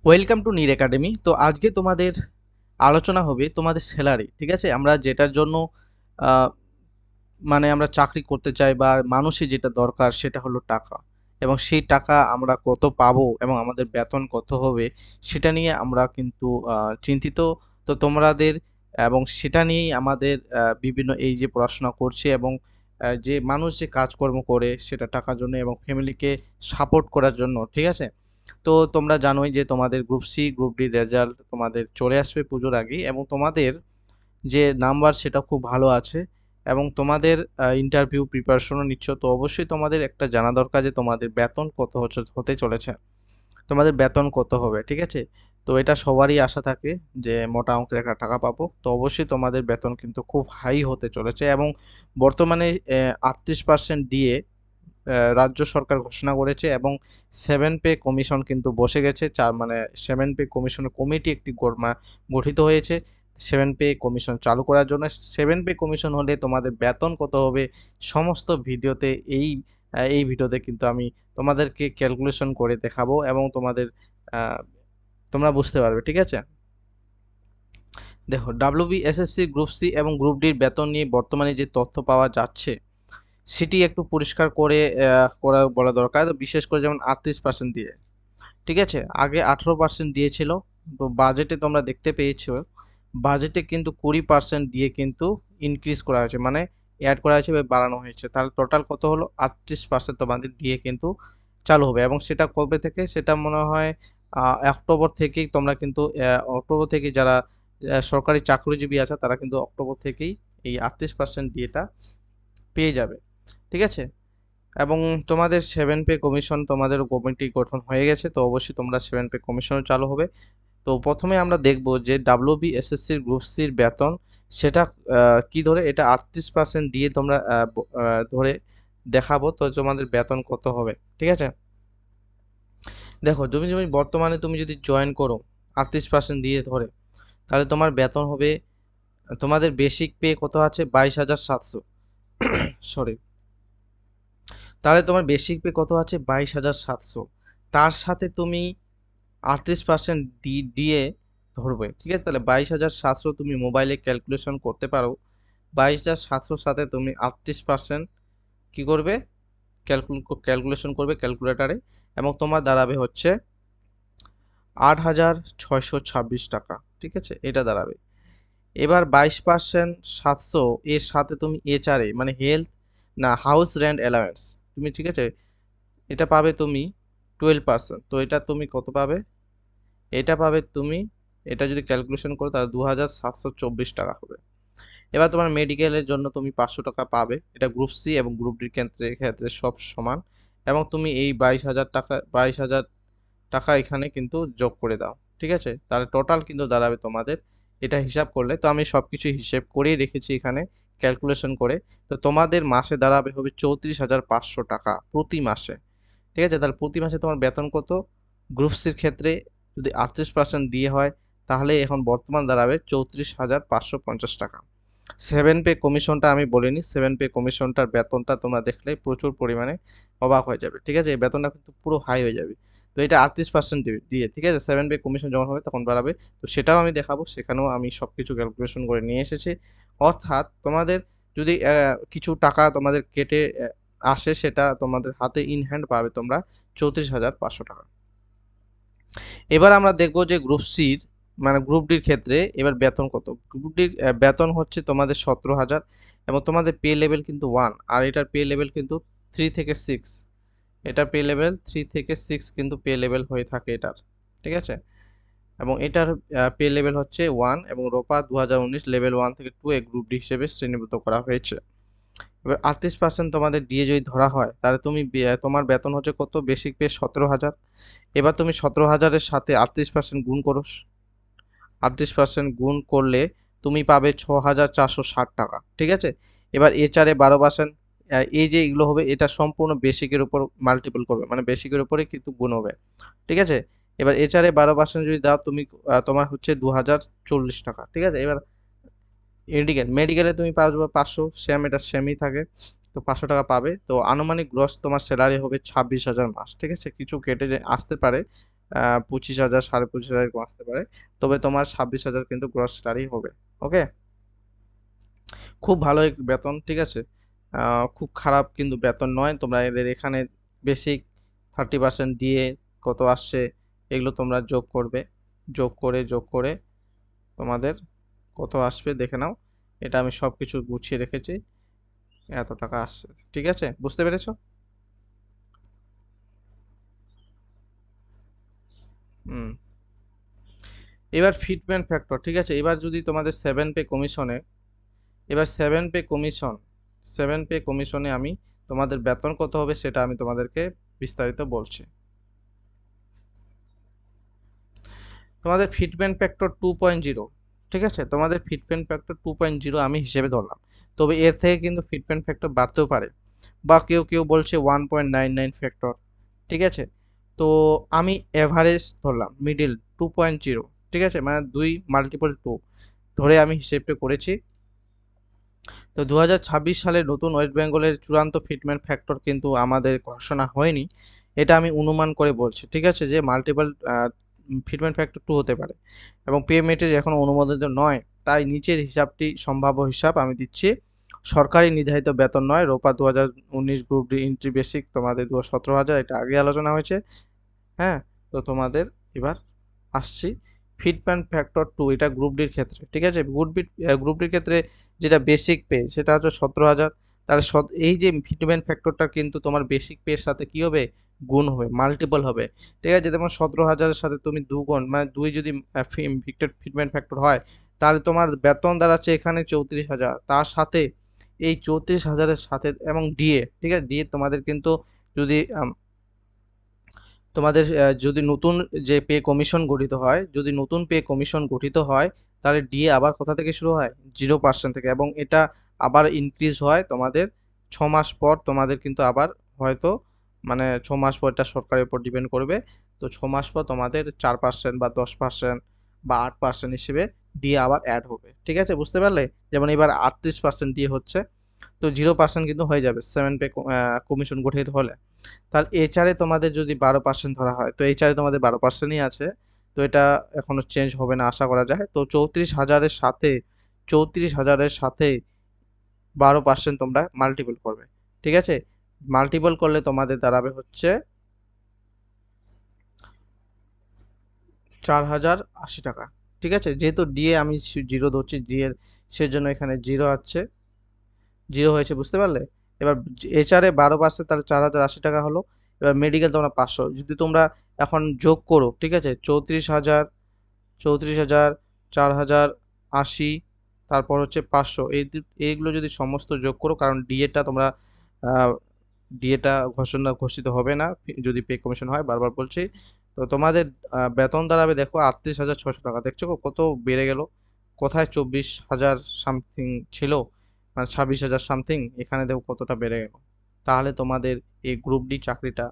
Welcome to Neer academy. তো আজকে তোমাদের আলোচনা হবে তোমাদের স্যালারি, ঠিক আছে? আমরা যেটার জন্য আহ, মানে আমরা চাকরি করতে চাই বা মানুষের যেটা দরকার সেটা হলো টাকা, এবং সেই টাকা আমরা কত পাবো এবং আমাদের বেতন কত হবে সেটা নিয়ে আমরা কিন্তু চিন্তিত। তো তোমাদের এবং সেটা নিয়েই আমাদের বিভিন্ন এই যে পড়াশোনা করছে এবং যে মানুষ যে কাজকর্ম করে সেটা টাকার জন্য এবং ফ্যামিলিকে সাপোর্ট করার জন্য, ঠিক আছে? তো তোমরা জানোই যে তোমাদের group C group D result তোমাদের চলে আসবে পুজোর আগেই, এবং তোমাদের যে নাম্বার সেটা খুব ভালো আছে এবং তোমাদের ইন্টারভিউ প্রিপারেশনও নিচ্ছ। তো অবশ্যই তোমাদের একটা জানা দরকার যে তোমাদের বেতন কত হতে চলেছে, তোমাদের বেতন কত হবে, ঠিক আছে? তো এটা সবারই আশা থাকে যে মোটা অঙ্কের একটা টাকা পাবো। তো অবশ্যই তোমাদের বেতন কিন্তু খুব হাই হতে চলেছে, এবং বর্তমানে 38% দিয়ে রাজ্য সরকার ঘোষণা করেছে, এবং 7 পে কমিশন কিন্তু বসে গেছে। মানে 7 পে কমিশনের কমিটি একটি গঠিত হয়েছে 7 পে কমিশন চালু করার জন্য। 7 পে কমিশন হলে তোমাদের বেতন কত হবে সমস্ত ভিডিওতে এই ভিডিওতে কিন্তু আমি তোমাদেরকে ক্যালকুলেশন করে দেখাবো, এবং আহ, তোমরা বুঝতে পারবে, ঠিক আছে? দেখো, ডাব্লিউবিএসএসসি গ্রুপ সি এবং গ্রুপ ডির বেতন নিয়ে বর্তমানে যে তথ্য পাওয়া যাচ্ছে সেটি একটু পরিষ্কার করে বলা দরকার। তো বিশেষ করে যেমন 38% দিয়ে, ঠিক আছে? আগে 18% দিয়েছিল। তো বাজেটে তোমরা দেখতে পেয়েছো, বাজেটে কিন্তু 20% দিয়ে কিন্তু ইনক্রিজ করা হয়েছে, মানে অ্যাড করা হয়েছে বা বাড়ানো হয়েছে। তাহলে টোটাল কত হলো? 38% তোমাদের দিয়ে কিন্তু চালু হবে, এবং সেটা কবে থেকে? সেটা মনে হয় অক্টোবর থেকেই তোমরা কিন্তু অক্টোবর থেকে যারা সরকারি চাকরিজীবী আছে তারা কিন্তু অক্টোবর থেকেই এই 38% দিয়েটা পেয়ে যাবে, ঠিক আছে? এবং তোমাদের 7 পে কমিশন, তোমাদের কমিটি গঠন হয়ে গেছে। তো অবশ্যই তোমরা 7 পে কমিশনও চালু হবে। তো প্রথমে আমরা দেখব যে ডাব্লিউবিএসএসসির গ্রুপ সির বেতন সেটা কি ধরে, এটা 38% দিয়ে তোমরা ধরে দেখাবো। তো তোমাদের বেতন কত হবে, ঠিক আছে? দেখো, তুমি তুমি বর্তমানে তুমি যদি জয়েন করো 38% দিয়ে ধরে, তাহলে তোমার বেতন হবে, তোমাদের বেসিক পে কত আছে? 22,700, সরি, তাহলে তোমার বেসিক পে কত আছে? 22,700। তার সাথে তুমি 38% দিয়ে ধরবে, ঠিক আছে? তাহলে 22,700 তুমি মোবাইলে ক্যালকুলেশন করতে পারো। 22,700 সাথে তুমি 38% কি করবে? ক্যালকুলেশন করবে ক্যালকুলেটারে, এবং তোমার দাঁড়াবে হচ্ছে 8,626 টাকা, ঠিক আছে? এটা দাঁড়াবে। এবার 22%, 700 এর সাথে তুমি এইচআরএ মানে হেলথ না হাউস রেন্ট অ্যালাওয়েন্স, তুমি, ঠিক আছে, এটা পাবে তুমি 12%। তো এটা তুমি কত পাবে? এটা পাবে তুমি, এটা যদি ক্যালকুলেশন করো তাহলে 2,724 টাকা হবে। এবার তোমার মেডিকেলের জন্য তুমি 500 টাকা পাবে, এটা গ্রুপ সি এবং গ্রুপ ডির ক্ষেত্রে সব সমান। এবং তুমি এই 22,000 টাকা এখানে কিন্তু যোগ করে দাও, ঠিক আছে? তাহলে টোটাল কিন্তু দাঁড়াবে তোমাদের, এটা হিসাব করলে, তো আমি সবকিছু হিসেব করেই রেখেছি এখানে ক্যালকুলেশন করে। তো তোমাদের মাসে দাঁড়াবে হবে 34,500 টাকা প্রতি মাসে, ঠিক আছে? তাহলে প্রতি মাসে তোমার বেতন কত? গ্রুপ সির ক্ষেত্রে যদি 38% দিয়ে হয়, তাহলে এখন বর্তমান দাঁড়াবে 34,550 টাকা। 7 পে কমিশনটা আমি বলিনি, 7 পে কমিশনটার বেতনটা তোমরা দেখলে প্রচুর পরিমাণে অবাক হয়ে যাবে, ঠিক আছে? এই বেতনটা কিন্তু পুরো হাই হয়ে যাবে। তো এটা 38% দিয়ে, ঠিক আছে? 7 পে কমিশন যখন হবে তখন বাড়াবে। তো সেটাও আমি দেখাবো, সেখানেও আমি সবকিছু ক্যালকুলেশন করে নিয়ে এসেছি। অর্থাৎ তোমাদের যদি কিছু টাকা তোমাদের কেটে আসে, সেটা তোমাদের হাতে ইন হ্যান্ড পাবে তোমরা 34,500 টাকা। এবার আমরা দেখব যে গ্রুপ সির মানে গ্রুপ ডির ক্ষেত্রে এবার বেতন কত। গ্রুপ ডির বেতন হচ্ছে তোমাদের 17,000, এবং তোমাদের পে লেভেল কিন্তু 1, আর এটার পে লেভেল কিন্তু 3 থেকে 6। এটা পে লেভেল 3 থেকে 6 কিন্তু পে লেভেল হয়ে থাকে এটার, ঠিক আছে? এবং এটার পে লেভেল হচ্ছে 1, এবং রোপা 2019 লেভেল 1 থেকে 2 এ গ্রুপ ডি হিসেবে শ্রেণীবদ্ধ করা হয়েছে। এবার 38% তোমাদের দিয়ে যদি ধরা হয়, তাহলে তুমি তোমার বেতন হচ্ছে কত? Basic pay 17,000। এবার তুমি 17,000-এর সাথে 38% গুণ করো, 38% গুণ করলে তুমি পাবে 6,460 টাকা, ঠিক আছে? এবার এইচআরে 12%, এই যে এগুলো হবে এটা সম্পূর্ণ বেসিকের উপর মাল্টিপল করবে, মানে বেসিকের উপরে কিন্তু গুণ হবে, ঠিক আছে? এবার এইচআরে 12% যদি দাও তুমি, তোমার হচ্ছে 2,040 টাকা, ঠিক আছে? এবার মেডিকেলে তুমি পাবে 500, এটা সেমই থাকে। তো 500 টাকা পাবে। তো আনুমানিক গ্রস তোমার স্যালারি হবে 26,000 মাস, ঠিক আছে? কিছু কেটে যে আসতে পারে, 25,000 25,000 এরকম আসতে পারে, তবে তোমার 26,000 কিন্তু গ্রস স্যালারি হবে। ওকে, খুব ভালো এক বেতন, ঠিক আছে। খুব খারাপ কিন্তু বেতন নয়। তোমরা এদের এখানে বেসিক 30% দিয়ে কত আসছে এগুলো তোমরা যোগ করবে, যোগ করে তোমাদের কত আসবে দেখে নাও। এটা আমি সব কিছু গুছিয়ে রেখেছি, এত টাকা আসছে, ঠিক আছে, বুঝতে পেরেছো? হুম। এবার ফিটমেন্ট ফ্যাক্টর, ঠিক আছে। এবার যদি তোমাদের সেভেন পে কমিশনে আমি তোমাদের বেতন কত হবে সেটা আমি তোমাদেরকে বিস্তারিত বলছি। তোমাদের ফিটমেন্ট ফ্যাক্টর 2.0, ঠিক আছে, তোমাদের ফিটমেন্ট ফ্যাক্টর 2.0 আমি হিসেবে ধরলাম, তবে এর থেকে কিন্তু ফিটমেন্ট ফ্যাক্টর বাড়তেও পারে, বা কেউ কেউ বলছে 1.99 ফ্যাক্টর, ঠিক আছে। তো আমি এভারেজ ধরলাম, মিডিল 2.0, ঠিক আছে, মানে 2 × 2 ধরে আমি হিসেবটা করেছি। তো 2026 সালে নতুন ওয়েস্ট বেঙ্গলের চূড়ান্ত ফিটমেন্ট ফ্যাক্টর কিন্তু আমাদের ঘোষণা হয়নি, এটা আমি অনুমান করে বলছি, ঠিক আছে, যে মাল্টিপল ফিটমেন্ট ফ্যাক্টর 2 হতে পারে, এবং পে মেট্রিক এখনো অনুমোদিত নয়, তাই নিচের হিসাবটি সম্ভাব্য হিসাব আমি দিচ্ছি। সরকারি নির্ধারিত বেতন নয়, রোপা 2019 গ্রুপ ডি এন্ট্রি বেসিক তোমাদের 17,000, এটা আগে আলোচনা হয়েছে। হ্যাঁ, তো তোমাদের এবার আসছি ফিটম্যান ফ্যাক্টর 2, এটা গ্রুপ ডির ক্ষেত্রে, ঠিক আছে। গ্রুপ ডির ক্ষেত্রে যেটা বেসিক পে সেটা হচ্ছে 17,000। তাহলে এই যে ফিটম্যান ফ্যাক্টরটা কিন্তু তোমার বেসিক পে এর সাথে কি হবে, গুণ হবে, মাল্টিপল হবে, ঠিক আছে। যেমন 17,000-এর সাথে তুমি দুগুণ, মানে দুই যদি ফিটম্যান ফ্যাক্টর হয়, তাহলে তোমার বেতন দাঁড়াচ্ছে এখানে 34,000, তার সাথে এই 34,000-এর সাথে এবং ডিএ, ঠিক আছে, ডিএ তোমাদের কিন্তু যদি তোমাদের যদি নতুন যে পে কমিশন গঠিত হয়, যদি নতুন পে কমিশন গঠিত হয়, তাহলে ডিএ আবার কোথা থেকে শুরু হয়, 0% থেকে, এবং এটা আবার ইনক্রিজ হয় তোমাদের 6 মাস পর। তোমাদের কিন্তু আবার হয়তো, মানে 6 মাস পর, এটা সরকারের উপর ডিপেন্ড করবে। তো 6 মাস পর তোমাদের 4% বা 10% বা 8% হিসেবে ডিএ আবার অ্যাড হবে, ঠিক আছে, বুঝতে পারলে? যেমন এবার 38% ডিএ হচ্ছে, তো 0% কিন্তু হয়ে যাবে 7 পে কমিশন গঠিত হলে। তাহলে এইচআরে তোমাদের যদি 12% ধরা হয়, তো এইচআরে তোমাদের 12%ই আছে, তো এটা এখনো চেঞ্জ হবে না আশা করা যায়। তো 34,000-এর সাথে 12% তোমরা মাল্টিপল করবে, ঠিক আছে। মাল্টিপল করলে তোমাদের দাঁড়াবে হচ্ছে 4,080 টাকা, ঠিক আছে। যেহেতু ডিএ আমি জিরো ধরছি, ডি এর সেজন্য এখানে জিরো আছে, জিরো হয়েছে, বুঝতে পারলে? এবার এইচআরে 12%, তাহলে 4,080 টাকা হলো। এবার মেডিকেল তোমরা 500, যদি তোমরা এখন যোগ করো, ঠিক আছে, 34,000, 4,080, তারপর হচ্ছে 500, এইগুলো যদি সমস্ত যোগ করো, কারণ ডিএটা তোমরা ডিএটা ঘোষিত হবে না যদি পে কমিশন হয়, বারবার বলছি। তো তোমাদের বেতন দাঁড়াবে দেখো 38,600 টাকা, দেখছো কত বেড়ে গেল। কোথায় 24,000 সামথিং ছিল, মানে 26,000 সামথিং, এখানে দেখো কতটা বেড়ে গেল। তাহলে তোমাদের এই গ্রুপ ডি চাকরিটা,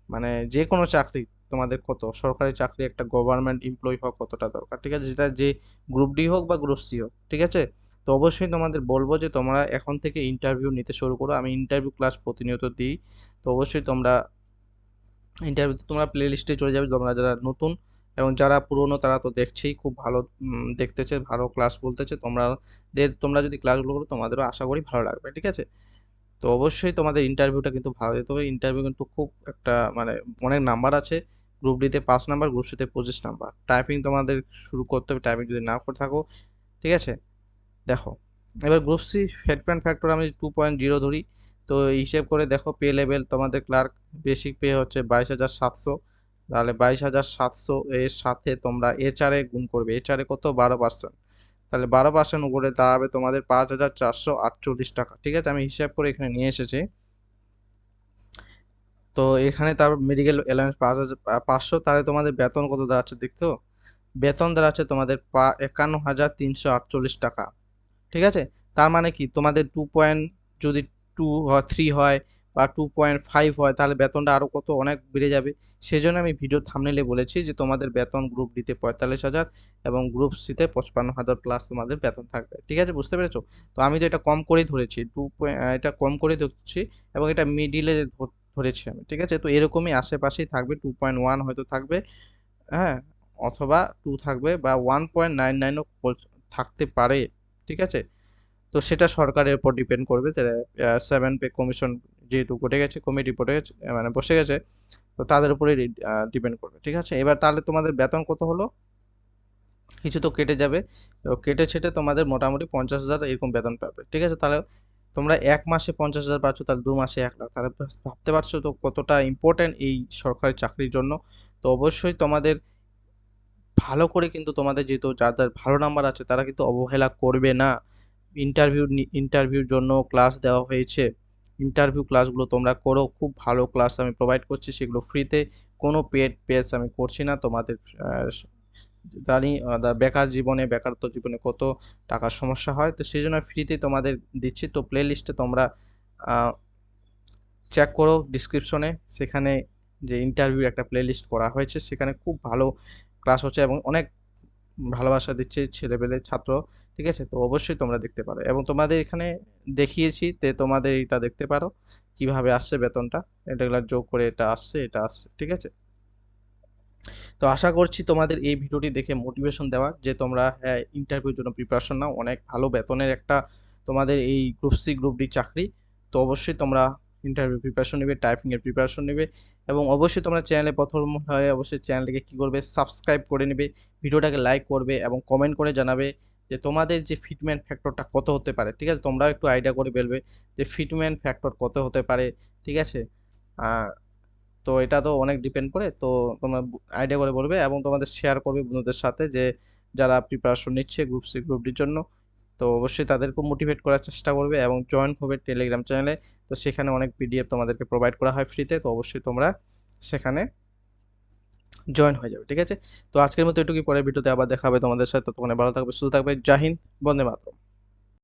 মানে যে কোনো চাকরি, তোমাদের কত, সরকারি চাকরি, একটা গভর্নমেন্ট এমপ্লয়ি হওয়া কতটা দরকার, ঠিক আছে, যেটা যে গ্রুপ ডি হোক বা গ্রুপ সি হোক, ঠিক আছে। তো অবশ্যই তোমাদের বলবো যে তোমরা এখন থেকে ইন্টারভিউ নিতে শুরু করো, আমি ইন্টারভিউ ক্লাস প্রতিনিয়ত দিই। তো অবশ্যই তোমরা ইন্টারভিউতে তোমরা প্লে লিস্টে চলে যাবে, তোমরা যারা নতুন, এবং যারা পুরনো তারা তো দেখছেই, খুব ভালো দেখতেছে, ভালো ক্লাস বলতেছে, তোমরা যদি ক্লাসগুলো করো তোমাদেরও আশা করি ভালো লাগবে, ঠিক আছে। তো অবশ্যই তোমাদের ইন্টারভিউটা কিন্তু ভালো দিতে হবে। ইন্টারভিউ কিন্তু খুব একটা, মানে অনেক নাম্বার আছে, গ্রুপ ডিতে 5 নাম্বার, গ্রুপ সিতে 25 নাম্বার। টাইপিং তোমাদের শুরু করতে হবে, টাইপিং যদি না করে থাকো, ঠিক আছে। দেখো, এবার গ্রুপ সি ফিটমেন্ট ফ্যাক্টর আমি 2.0 ধরি, তো এই হিসেব করে দেখো পে লেভেল তোমাদের ক্লার্ক বেসিক পে হচ্ছে 22,700, তাহলে 22,700 এর সাথে তোমরা এইচআরে গুণ করবে, এইচআরে কত, 12%, তাহলে 12% উপরে দাঁড়াবে তোমাদের 5,448 টাকা, ঠিক আছে, আমি হিসাব করে এখানে নিয়ে এসেছি। তো এখানে তার মেডিকেল অ্যালাউন্স 5,500, তাহলে তোমাদের বেতন কত দাঁড়াচ্ছে দেখতো, বেতন দাঁড়াচ্ছে তোমাদের 51,348 টাকা, ঠিক আছে। তার মানে কি, তোমাদের যদি 2 3 হয় বা 2.5 হয়, তাহলে বেতনটা আরো কত অনেক বেড়ে যাবে। সেজন্য আমি ভিডিও থাম্বনেইলে বলেছি যে তোমাদের বেতন গ্রুপ ডিতে 45,000 এবং গ্রুপ সিতে 55,000 প্লাস তোমাদের বেতন থাকবে, ঠিক আছে, বুঝতে পেরেছো? তো আমি তো এটা কম করেই ধরেছি, এটা কম করে ধরছি, এবং এটা মিডিলে ধরেছি আমি, ঠিক আছে। তো এরকমই আশেপাশেই থাকবে, 2.1 হয়তো থাকবে, হ্যাঁ, অথবা 2 থাকবে বা 1.99ও থাকতে পারে, ঠিক আছে? তো সেটা সরকারের উপর ডিপেন্ড করবে যে 7 পে কমিশন যেহেতু ঘটে গেছে, কমিটি পড়ে গেছে, মানে বসে গেছে, তো তাদের উপরেই ডিপেন্ড করবে, ঠিক আছে? এবার তাহলে তোমাদের বেতন কত হলো? কিছু তো কেটে যাবে, তো কেটে ছেটে তোমাদের মোটামুটি 50,000 এরকম বেতন পাবে, ঠিক আছে? তাহলে তোমরা 1 মাসে 50,000 পাচ্ছ, তাহলে 2 মাসে 1 লাখ, তাহলে ভাবতে পারছো তো কতটা ইম্পর্ট্যান্ট এই সরকারি চাকরির জন্য। তো অবশ্যই তোমাদের ভালো করে কিন্তু তোমাদের যেহেতু যাদের ভালো নাম্বার আছে তারা কিন্তু অবহেলা করবে না। ইন্টারভিউর জন্য ক্লাস দেওয়া হয়েছে, ইন্টারভিউ ক্লাসগুলো তোমরা করো, খুব ভালো ক্লাস আমি প্রোভাইড করছি, সেগুলো ফ্রিতে, কোনো পেড পেজ আমি করছি না তোমাদের। জানি বেকার জীবনে, বেকারত্ব জীবনে কত টাকার সমস্যা হয়, তো সেই জন্য ফ্রিতে তোমাদের দিচ্ছি। তো প্লে লিস্টে তোমরা চেক করো ডিসক্রিপশনে, সেখানে যে ইন্টারভিউ একটা প্লে লিস্ট করা হয়েছে, সেখানে খুব ভালো ক্লাস হচ্ছে এবং অনেক ভালোবাসা দিচ্ছে ছেলেপেলে ছাত্র, ঠিক আছে? তো অবশ্যই তোমরা দেখতে পারো এবং তোমাদের এখানে দেখিয়েছি, তে তোমাদের এটা দেখতে পারো কিভাবে আসছে বেতনটা, এটাগুলো যোগ করে এটা আসছে, এটা আসছে, ঠিক আছে? তো আশা করছি তোমাদের এই ভিডিওটি দেখে মোটিভেশন দেওয়ার, যে তোমরা হ্যাঁ ইন্টারভিউর জন্য প্রিপারেশন নাও, অনেক ভালো বেতনের একটা তোমাদের এই গ্রুপ সি গ্রুপ ডি চাকরি। তো অবশ্যই তোমরা ইন্টারভিউ প্রিপারেশন নেবে, টাইপিং এর প্রিপারেশন নেবে এবং অবশ্যই তোমরা চ্যানেলে প্রথম হয়ে অবশ্যই চ্যানেলটাকে কি করবে, সাবস্ক্রাইব করে নেবে, ভিডিওটাকে লাইক করবে এবং কমেন্ট করে জানাবে যে তোমাদের যে ফিটমেন্ট ফ্যাক্টরটা কত হতে পারে, ঠিক আছে? তোমরাও একটু আইডিয়া করে বলবে যে ফিটমেন্ট ফ্যাক্টর কত হতে পারে, ঠিক আছে? আহ তো এটা তো অনেক ডিপেন্ড করে, তো তোমরা আইডিয়া করে বলবে এবং তোমাদের শেয়ার করবে বন্ধুদের সাথে, যে যারা প্রিপারেশন নিচ্ছে গ্রুপ সি গ্রুপ ডির জন্য। তো অবশ্যই তাদেরকে মোটিভেট করার চেষ্টা করবে এবং জয়েন হবে টেলিগ্রাম চ্যানেলে। তো সেখানে অনেক পিডিএফ তোমাদেরকে প্রোভাইড করা হয় ফ্রিতে, তো অবশ্যই তোমরা সেখানে জয়েন হয়ে যাবে, ঠিক আছে? তো আজকের মতো এটুকুই, পরের ভিডিওতে আবার দেখা হবে তোমাদের সাথে, ততক্ষণে ভালো থাকবে, সুস্থ থাকবে, জয় হিন্দ, বন্দে মাতরম।